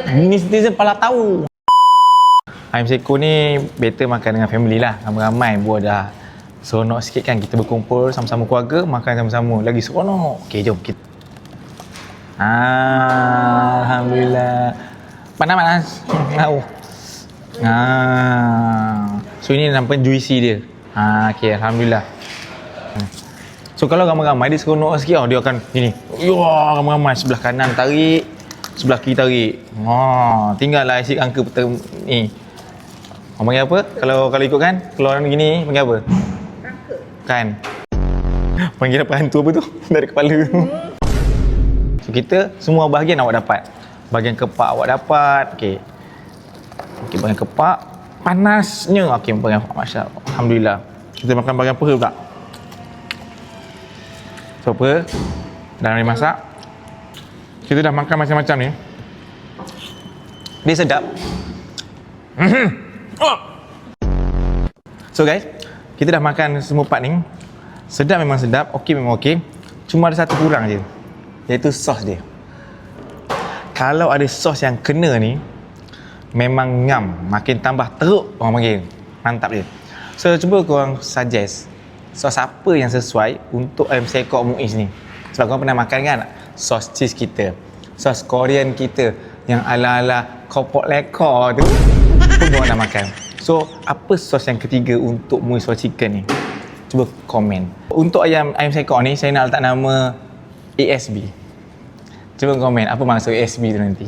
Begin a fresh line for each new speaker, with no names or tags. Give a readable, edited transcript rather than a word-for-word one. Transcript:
Ini netizen pala tahu. Ayam seko ni better makan dengan family lah. Ramai-ramai buat dah. Seronok sikit kan kita berkumpul sama-sama keluarga, makan sama-sama. Lagi seronok. Okey, jom kita. Alhamdulillah. Panas-panas. Tahu. So ini nampak juicy dia. Okey, alhamdulillah. So kalau ramai-ramai dia seronok sikit tau. Dia akan gini. Wah, ramai-ramai sebelah kanan tarik, sebelah kiri tarik. Tinggallah asyik angka ni. Orang panggil apa? Kalau ikutkan, keluaran gini panggil apa? Rangka. Kan? Panggil apa hantu apa tu? Dari kepala. So kita semua bahagian awak dapat. Bahagian kepak awak dapat. Okey. Bahagian kepak panasnya. Okey, bahagian masya-Allah. Alhamdulillah. Kita makan bahagian peha pula. So peha dah dimasak. Kita dah makan macam-macam ni. Dia sedap. So guys, kita dah makan semua part ni. Sedap memang sedap, okey memang okey. Cuma ada satu kurang je, iaitu sos dia. Kalau ada sos yang kena ni, memang ngam, makin tambah teruk orang panggil. Mantap dia. So cuba korang suggest sos apa yang sesuai untuk ayam sekok Muiz ni. Sebab korang pernah makan kan sos cheese kita, sos Korean kita yang ala-ala kopok lekor tu pun korang dah makan. So apa sos yang ketiga untuk Muiz Fried Chicken ni? Cuba komen. Untuk ayam sekok ni saya nak letak nama ASB. Cuba komen apa maksud ASB tu nanti.